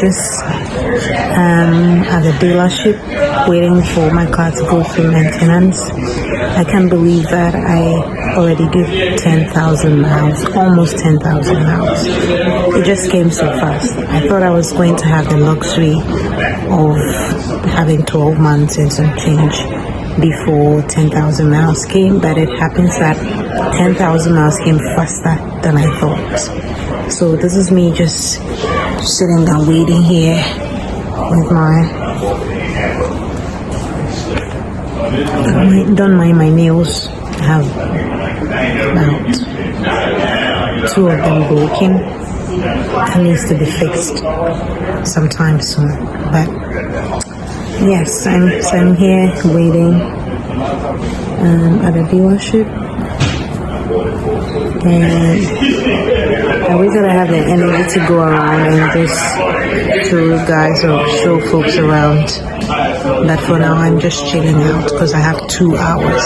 just at the dealership waiting for my car to go through maintenance. I can't believe that I already did 10,000 miles, almost 10,000 miles. It just came so fast. I thought I was going to have the luxury of having 12 months and some change before 10,000 miles came, but it happens that 10,000 miles came faster than I thought. So this is me just sitting and waiting here with don't mind my nails. I have about 2 of them broken. It needs to be fixed sometime soon. But yes, I'm here waiting at a dealership, and I wish that I have the energy to go around and just show you guys or show folks around. But for now, I'm just chilling out because I have 2 hours,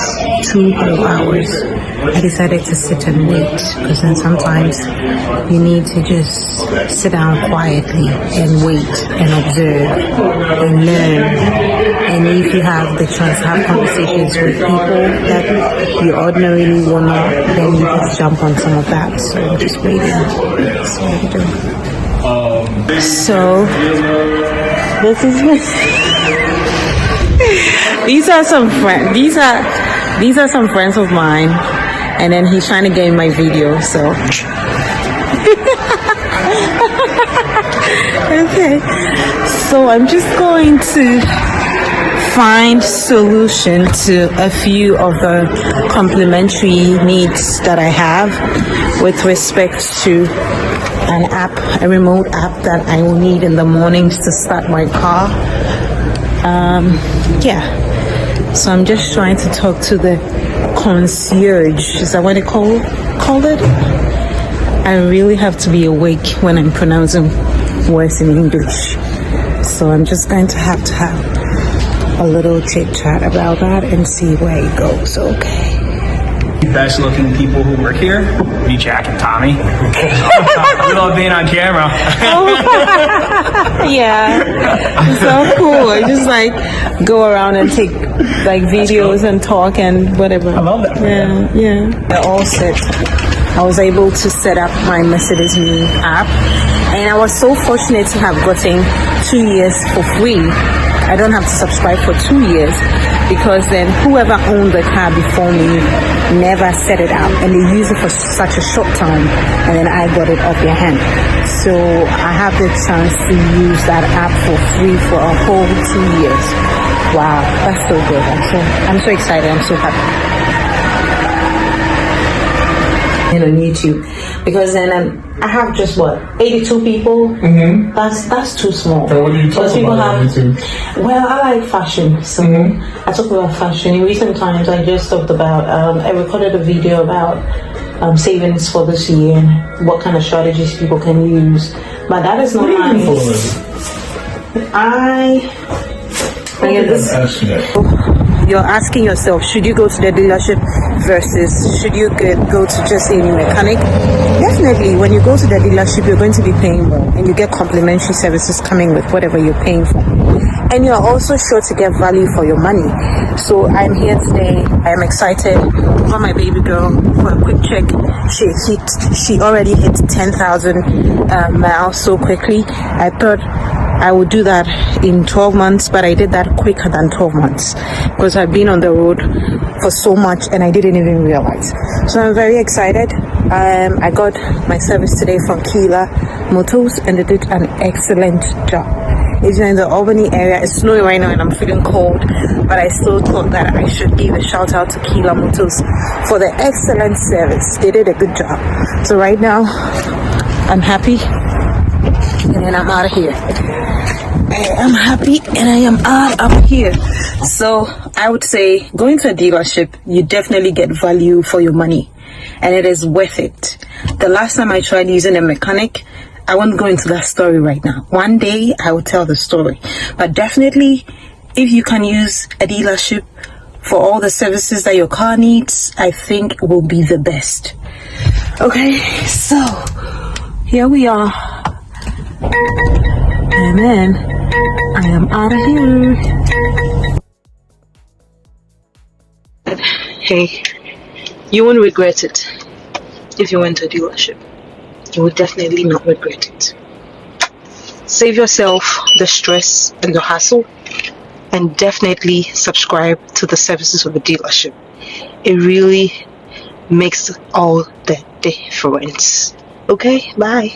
2 whole hours. I decided to sit and wait because then sometimes you need to just sit down quietly and wait and observe and learn. And if you have the chance to have conversations with people that you ordinarily will not, then you just jump on some of that. So I'm just waiting. That's what I'm doing. So this is these are some friends. These are some friends of mine, and then he's trying to get in my video. So okay, so I'm just going to find solution to a few of the complementary needs that I have with respect to an app, a remote app that I will need in the mornings to start my car. So I'm just trying to talk to the concierge. Is that what they called it? I really have to be awake when I'm pronouncing words in English. So I'm just going to have a little chit chat about that and see where it goes. Okay. The best looking people who work here, me, Jack, and Tommy. We love being on camera. Yeah, it's so cool. I just like go around and take like videos and talk and whatever. I love that. Yeah. They're all set. I was able to set up my Mercedes Me app, and I was so fortunate to have gotten 2 years for free. I don't have to subscribe for 2 years because then whoever owned the car before me never set it up, and they use it for such a short time, and then I got it off their hand. So I have the chance to use that app for free for a whole 2 years. Wow, that's so good. I'm so excited. I'm so happy. On YouTube, because then I have just 82 people. Mm-hmm. That's too small. So what do you talk about on YouTube? Well, I like fashion, so I talk about fashion. In recent times, I just talked about. I recorded a video about savings for this year and what kind of strategies people can use. But that is not my. You're asking yourself, should you go to the dealership versus should you go to just any mechanic? Definitely, when you go to the dealership, you're going to be paying more and you get complimentary services coming with whatever you're paying for. And you're also sure to get value for your money. So I'm here today. I'm excited for my baby girl for a quick check. She already hit 10,000 miles so quickly. I thought I would do that in 12 months, but I did that quicker than 12 months because I've been on the road for so much and I didn't even realize. So I'm very excited. I got my service today from Keela Motors and they did an excellent job. It's in the Albany area. It's snowing right now and I'm feeling cold, but I still thought that I should give a shout out to Keela Motors for the excellent service. They did a good job. So right now I'm happy and then I'm out of here. I'm happy and I am out of here. So I would say going to a dealership, you definitely get value for your money and it is worth it. The last time I tried using a mechanic, I won't go into that story right now. One day I will tell the story, but definitely if you can use a dealership for all the services that your car needs, I think will be the best. Okay, so here we are. And man, I am out of here. Hey, you won't regret it if you went to a dealership. You will definitely not regret it. Save yourself the stress and the hassle, and definitely subscribe to the services of a dealership. It really makes all the difference. Okay, bye.